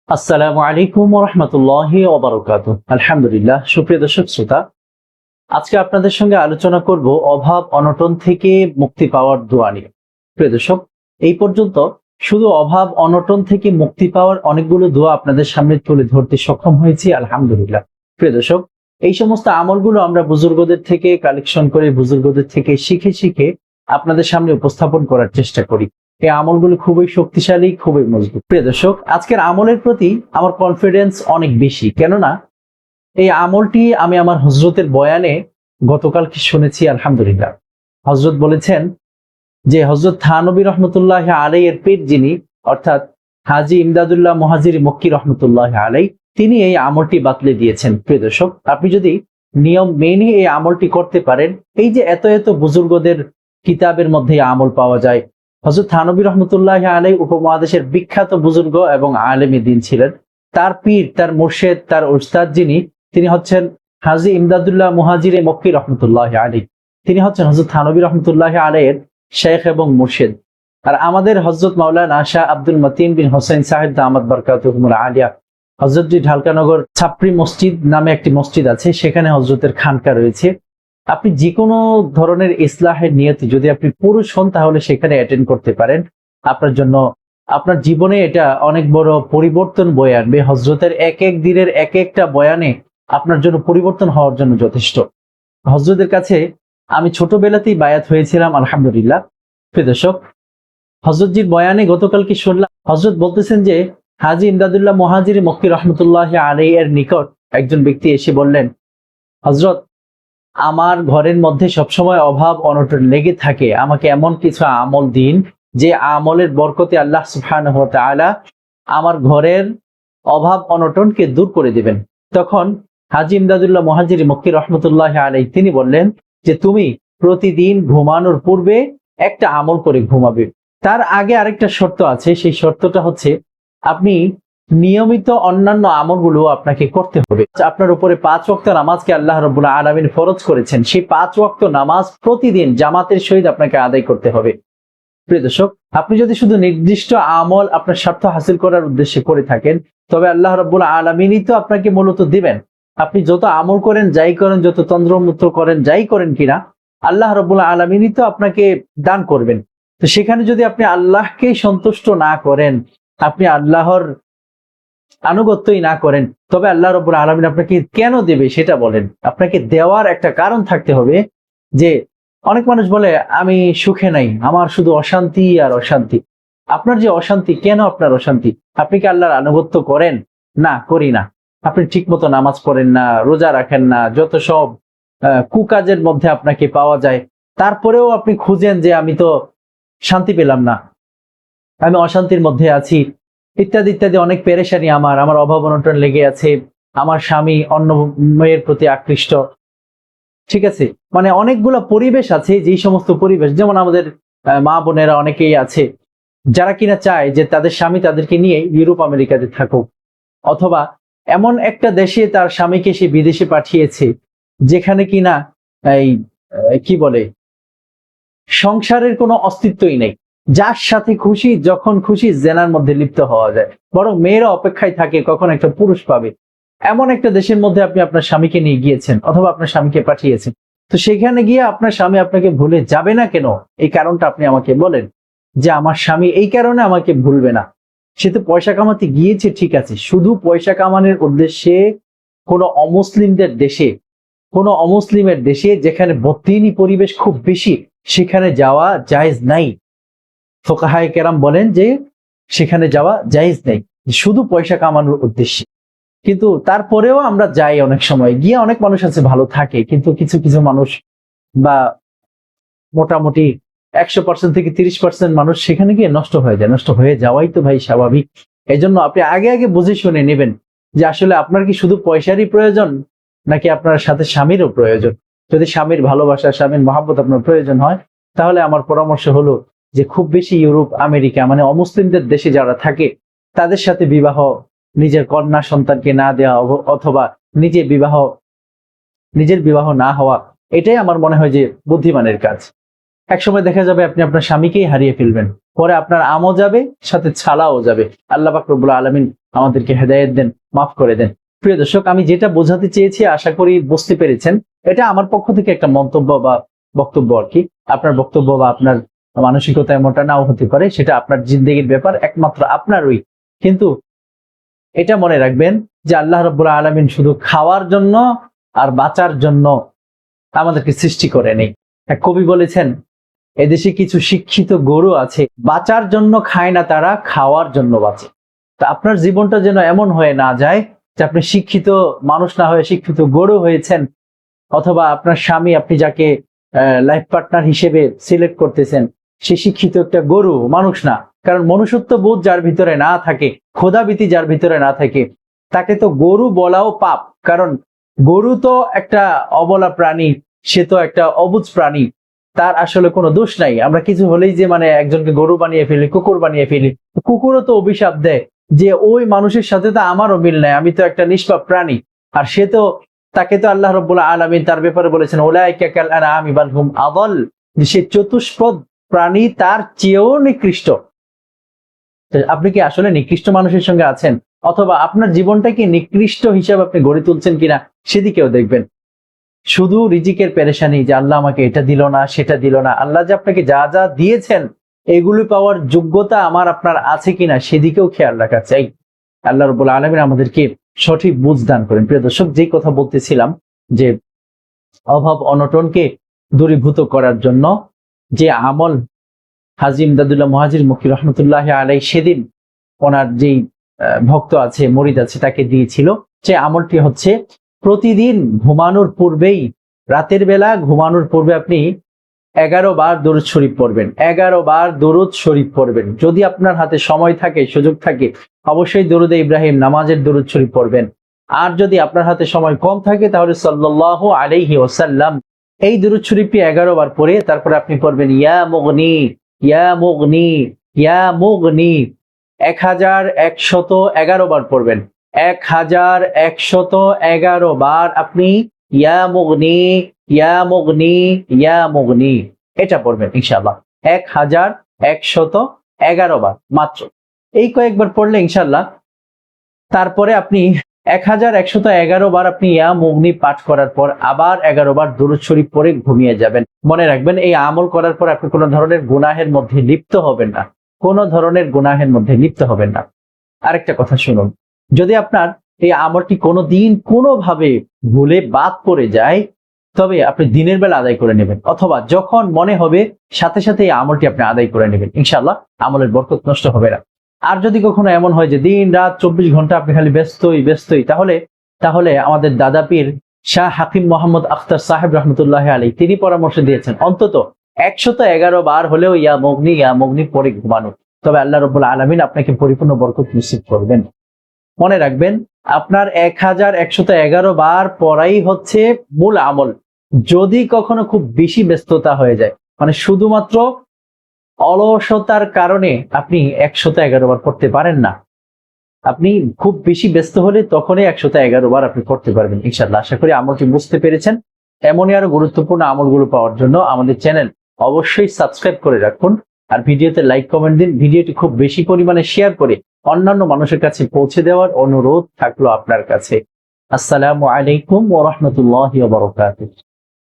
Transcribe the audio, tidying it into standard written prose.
আসসালামু আলাইকুম ওয়া রাহমাতুল্লাহি ওয়া বারাকাতুহু। আলহামদুলিল্লাহ, সুপ্রিয় দর্শক শ্রোতা, আজকে আপনাদের সঙ্গে আলোচনা করব অভাব অনটন থেকে মুক্তি পাওয়ার দোয়া নিয়ে। প্রিয় দর্শক, এই পর্যন্ত শুধু অভাব অনটন থেকে মুক্তি পাওয়ার অনেকগুলো দোয়া আপনাদের সামনে তুলে ধরতে সক্ষম হয়েছি, আলহামদুলিল্লাহ। প্রিয় দর্শক, এই সমস্ত আমলগুলো আমরা বুজুর্গদের থেকে কালেকশন করে, বুজুর্গদের থেকে শিখে শিখে আপনাদের সামনে উপস্থাপন করার চেষ্টা করি। এই আমলগুলো খুবই শক্তিশালী, খুবই মজবুত। প্রিয় দর্শক, আজকের আমলের প্রতি আমার কনফিডেন্স অনেক বেশি, কেননা এই আমলটি আমি আমার হযরতের বয়ানে গতকালকে শুনেছি। আলহামদুলিল্লাহ, হযরত বলেছেন যে হযরত থানবী রহমতুল্লাহ আলাইহি এর পীর যিনি, অর্থাৎ হাজী ইমদাদুল্লাহ মুহাজিরি মক্কি রহমতুল্লাহ আলাইহি, তিনি এই আমলটি বাতলে দিয়েছেন। প্রিয় দর্শক, আপনি যদি নিয়ম মেনে এই আমলটি করতে পারেন, এই যে এত এত বুজুর্গদের কিতাবের মধ্যে আমল পাওয়া যায়। হযরত থানবী রহমতুল্লাহ আলাইহি উপমহাদেশের বিখ্যাত বুজুর্গ এবং আলেমে দ্বীন ছিলেন। তার পীর, তার মুর্শেদ, তার উস্তাদ যিনি, তিনি হচ্ছেন হাজী ইমদাদুল্লাহ মুহাজিরি মক্কি রহমতুল্লাহ আলাইহি। তিনি হচ্ছেন হযরত থানবী রহমতুল্লাহ আলাইহির শেখ এবং মুর্শেদ। আর আমাদের হযরত মাওলানা শাহ আব্দুল মতিন বিন হোসেন সাহেব দামাত বরকাতুহুমুল আলিয়া, হযরতজি ঢালকানগর ছাপড়ি মসজিদ নামে একটি মসজিদ আছে, সেখানে হযরতের খানকা রয়েছে। আপনি যে কোনো ধরনের ইসলাহের নিয়তে যদি আপনি পুরুষ হন, তাহলে সেখানে অ্যাটেন্ড করতে পারেন। আপনার জন্য, আপনার জীবনে এটা অনেক বড় পরিবর্তন বয়ে আনবে। হযরতের এক এক দিনের এক একটা বয়ানে আপনার জন্য পরিবর্তন হওয়ার জন্য যথেষ্ট। হযরতের কাছে আমি ছোটবেলাতেই বায়াত হয়েছিলাম, আলহামদুলিল্লাহ। প্রিয় দর্শক, হযরতজির বয়ানে গতকালকে শুনলাম, হযরত বলতেছেন যে হাজী ইমদাদুল্লাহ মুহাজিরি মক্কি রহমতুল্লাহ আলাইহি এর নিকট একজন ব্যক্তি এসে বললেন, হযরত, আমার ঘরের মধ্যে সবসময় অভাব অনটন লেগে থাকে, আমাকে এমন কিছু আমল দিন যে আমলের বরকতে আল্লাহ সুবহানাহু ওয়া তাআলা আমার ঘরের অভাব অনটনকে দূর করে দিবেন। তখন হাজী ইমদাদুল্লাহ মুহাজিরি মক্কি রহমতুল্লাহ আলাইহি তিনি বললেন যে তুমি প্রতিদিন ঘুমানোর পূর্বে একটা আমল করে ঘুমাবে। তার আগে আরেকটা শর্ত আছে, সেই শর্তটা হচ্ছে আপনি নিয়মিত অন্যান্য আমলগুলো আপনাকে করতে হবে। আপনার উপরে 5 ওয়াক্ত নামাজকে আল্লাহ রাব্বুল আলামিন ফরজ করেছেন, সেই 5 ওয়াক্ত নামাজ প্রতিদিন জামাতের সহিত আপনাকে আদায় করতে হবে। প্রিয় দর্শক, আপনি যদি শুধু নির্দিষ্ট আমল আপনার স্বার্থ হাসিল করার উদ্দেশ্যে করে থাকেন, তবে আল্লাহ রাব্বুল আলামিনই তো আপনাকে মূলত দিবেন। আপনি যত আমল করেন, যাই করেন, যত তন্ত্রমন্ত্র করেন, যাই করেন কিনা, আল্লাহ রাব্বুল আলামিনই তো আপনাকে দান করবেন। তো সেখানে যদি আপনি আল্লাহকে সন্তুষ্ট না করেন, আপনি আল্লাহর আনুগত্যই না করেন, তবে আল্লাহ রাব্বুল আলামিন আপনাকে কেন দেবে সেটা বলেন। আপনাকে দেওয়ার একটা কারণ থাকতে হবে। যে অনেক মানুষ বলে আমি সুখে নাই, আমার শুধু অশান্তি আর অশান্তি। আপনার যে অশান্তি, কেন আপনার অশান্তি? আপনি কি আল্লাহর আনুগত্য করেন? না, করি না। আপনি ঠিক মতো নামাজ পড়েন না, রোজা রাখেন না, যত সব কুকাজের মধ্যে আপনাকে পাওয়া যায়। তারপরেও আপনি খুঁজেন যে আমি তো শান্তি পেলাম না, আমি অশান্তির মধ্যে আছি, ইত্যাদি ইত্যাদি। অনেক পেরেশানি, আমার অভাব অনটন লেগে আছে, আমার স্বামী অন্য মেয়ের প্রতি আকৃষ্ট। ঠিক আছে, মানে অনেকগুলো পরিবেশ আছে, যেই সমস্ত পরিবেশ, যেমন আমাদের মা বোনেরা অনেকেই আছে যারা কিনা চায় যে তাদের স্বামী তাদেরকে নিয়ে ইউরোপ আমেরিকাতে থাকুক, অথবা এমন একটা দেশে তার স্বামীকে সে বিদেশে পাঠিয়েছে যেখানে কিনা এই কি বলে, সংসারের কোনো অস্তিত্বই নেই। যার সাথে খুশি যখন খুশি জেনার মধ্যে লিপ্ত হওয়া যায়, বরং মেয়েরা অপেক্ষায় থাকে কখন একটা পুরুষ পাবে। এমন একটা দেশের মধ্যে আপনি আপনার স্বামীকে নিয়ে গিয়েছেন, অথবা আপনার স্বামীকে পাঠিয়েছেন। তো সেখানে গিয়ে আপনার স্বামী আপনাকে ভুলে যাবে না কেন? এই কারণটা আপনি আমাকে বলেন, যে আমার স্বামী এই কারণে আমাকে ভুলবে না। সে তো পয়সা কামাতে গিয়েছে, ঠিক আছে, শুধু পয়সা কামানোর উদ্দেশ্যে কোনো অমুসলিমদের দেশে, কোনো অমুসলিমের দেশে যেখানে বদ্দিনী পরিবেশ খুব বেশি, সেখানে যাওয়া জায়েজ নাই। ফুকাহায়ে কেরাম বলেন যে সেখানে যাওয়া জায়েজ নেই, শুধু পয়সা কামানোর উদ্দেশ্যে। কিন্তু তারপরেও আমরা যাই, অনেক সময় গিয়ে অনেক মানুষ আছে ভালো থাকে, কিন্তু কিছু কিছু মানুষ, বা মোটামুটি 100% থেকে 30% মানুষ সেখানে গিয়ে নষ্ট হয়ে যায়। নষ্ট হয়ে যাওয়াই তো ভাই স্বাভাবিক। এই জন্য আপনি আগে আগে বুঝে শুনে নেবেন যে আসলে আপনার কি শুধু পয়সারই প্রয়োজন, নাকি আপনার সাথে স্বামীরও প্রয়োজন। যদি স্বামীর ভালোবাসা, স্বামীর মহাব্বত আপনার প্রয়োজন হয়, তাহলে আমার পরামর্শ হলো যে খুব বেশি ইউরোপ আমেরিকা, মানে অমুসলিমদের দেশে যারা থাকে, তাদের সাথে বিবাহ, নিজের কন্যা সন্তানকে না দেওয়া, অথবা নিজের বিবাহ না হওয়া, এটাই আমার মনে হয় যে বুদ্ধিমানের কাজ। একসময় দেখা যাবে আপনি আপনার স্বামীকেই হারিয়ে ফেলবেন, পরে আপনার আমও যাবে, সাথে ছালাও যাবে। আল্লাহ পাক রব্বুল আলামিন আমাদেরকে হেদায়েত দেন, মাফ করে দেন। প্রিয় দর্শক, আমি যেটা বোঝাতে চেয়েছি আশা করি বুঝতে পেরেছেন। এটা আমার পক্ষ থেকে একটা মন্তব্য বা বক্তব্য আর কি। আপনার বক্তব্য বা আপনার মানসিকতা এমনটা নাও হতে পারে, সেটা আপনার জিন্দেগির ব্যাপার, একমাত্র আপনারই। কিন্তু এটা মনে রাখবেন যে আল্লাহ রাব্বুল আলামিন শুধু খাওয়ার জন্য আর বাঁচার জন্য আমাদেরকে সৃষ্টি করেনি। এক কবি বলেছেন, এদেশে কিছু শিক্ষিত গরু আছে, বাঁচার জন্য খায় না তারা, খাওয়ার জন্য বাঁচে। তা আপনার জীবনটা যেন এমন হয়ে না যায় যে আপনি শিক্ষিত মানুষ না হয়ে শিক্ষিত গরু হয়েছেন, অথবা আপনার স্বামী, আপনি যাকে লাইফ পার্টনার হিসেবে সিলেক্ট করতেছেন, সে শিক্ষিত একটা গরু, মানুষ না। কারণ মনুষ্যত্ব বোধ যার ভিতরে না থাকে, খোদাভীতি যার ভিতরে না থাকে, তাকে তো গরু বলাও পাপ। কারণ গরু তো একটা অবলা প্রাণী, সে তো একটা অবুঝ প্রাণী, তার আসলে কোনো দোষ নাই। আমরা কিছু হলেই যে মানে একজনকে গরু বানিয়ে ফেলি, কুকুর বানিয়ে ফেলি। কুকুরও তো অভিশাপ দেয় যে ওই মানুষের সাথে তো আমারও মিল নাই, আমি তো একটা নিষ্পাপ প্রাণী। আর সে তো, তাকে তো আল্লাহ রাব্বুল আলামিন তার ব্যাপারে বলেছেন, উলাইকা কাল আনআমি বাল হুম আযাল, যে সে চতুষ্পদ প্রাণী, তার চেয়েও নিকৃষ্ট। আপনি কি আসলে নিকৃষ্ট মানুষের সঙ্গে আছেন, অথবা আপনার জীবনটা কি নিকৃষ্ট হিসাবে আপনি গড়ে তুলছেন কিনা সেদিকেও দেখবেন। শুধু রিজিকের পেরেশানি যে আল্লাহ আমাকে এটা দিল না, সেটা দিল না, আল্লাহ যে আপনাকে যা যা দিয়েছেন এগুলি পাওয়ার যোগ্যতা আমার আপনার আছে কিনা সেদিকেও খেয়াল রাখা চাই। আল্লাহ রাব্বুল আলামিন আমাদেরকে সঠিক বুঝ দান করেন। প্রিয় দর্শক, যেই কথা বলতেছিলাম যে অভাব অনটনকে দূরীভূত করার জন্য যে আমল হাজী ইমদাদুল্লাহ মুহাজির মক্কি রহমতুল্লাহ আলাইহি সেদিন ওনার যেই ভক্ত আছে, মুরিদ আছে, তাকে দিয়েছিল, সে আমলটি হচ্ছে প্রতিদিন ঘুমানোর পূর্বেই, রাতের বেলা ঘুমানোর পূর্বে আপনি 11 বার দরুদ শরীফ পড়বেন। 11 বার দরুদ শরীফ পড়বেন। যদি আপনার হাতে সময় থাকে, সুযোগ থাকে, অবশ্যই দরুদে ইব্রাহিম, নামাজের দরুদ শরীফ পড়বেন। আর যদি আপনার হাতে সময় কম থাকে তাহলে সাল্লাল্লাহু আলাইহি ওয়াসাল্লাম এই দরুদ শরীফটি 11 বার পড়ে তারপরে আপনি পড়বেন ইয়া মুগনি, ইয়া মুগনি, ইয়া মুগনি। 1111 বার পড়বেন। 1111 বার আপনি ইয়া মুগনি, ইয়া মুগনি, ইয়া মুগনি এটা পড়বেন ইনশাআল্লাহ। 1111 বার মাত্র। এই কয়েকবার পড়লে ইনশাআল্লাহ, তারপরে আপনি 1111 বার আপনি ইয়া মুগনি পাঠ করার পর আবার 11 বার দরুদ শরীফ পড়ে ঘুমিয়ে যাবেন। মনে রাখবেন, এই আমল করার পর আপনি কোনো ধরনের গুনাহের মধ্যে লিপ্ত হবেন না, কোনো ধরনের গুনাহের মধ্যে লিপ্ত হবেন না। আরেকটা কথা শুনুন, যদি আপনার এই আমলটি কোনোদিন কোনোভাবে ভুলে বাদ পড়ে যায়, তবে আপনি দিনের বেলা আদায় করে নেবেন, অথবা যখন মনে হবে সাথে সাথে এই আমলটি আপনি আদায় করে নেবেন। ইনশাআল্লাহ আমলের বরকত নষ্ট হবে না। আর যদি কখনো এমন হয় যে দিন রাত 24 ঘন্টা আপনি খালি ব্যস্তই, তাহলে আমাদের দাদা পীর শাহ হাকিম মোহাম্মদ আখতার সাহেব রহমতুল্লাহ আলাইহি তিনি পরামর্শ দিয়েছেন অন্তত 111 বার হলেও ইয়া মুগনি পড়ে ঘুমানো। তবে আল্লাহ রাব্বুল আলামিন আপনাকে পরিপূর্ণ বরকত নসিব করবেন। মনে রাখবেন, আপনার 1111 বার পড়াই হচ্ছে মূল আমল। যদি কখনো খুব বেশি ব্যস্ততা হয়ে যায়, মানে শুধুমাত্র অলসতার কারণে আপনি 111 বার পড়তে পারেন না, আপনি খুব বেশি ব্যস্ত হলে তখনই 111 বার আপনি পড়তে পারবেন ইনশাআল্লাহ। আশা করি আমলটি বুঝতে পেরেছেন। এমনই আরো গুরুত্বপূর্ণ আমলগুলো পাওয়ার জন্য আমাদের চ্যানেল অবশ্যই সাবস্ক্রাইব করে রাখুন। আর ভিডিওতে লাইক কমেন্ট দিন, ভিডিওটি খুব বেশি পরিমাণে শেয়ার করে অন্যান্য মানুষের কাছে পৌঁছে দেওয়ার অনুরোধ থাকলো আপনার কাছে। আসসালামু আলাইকুম ওয়া রাহমাতুল্লাহি ওয়া বারাকাতুহু।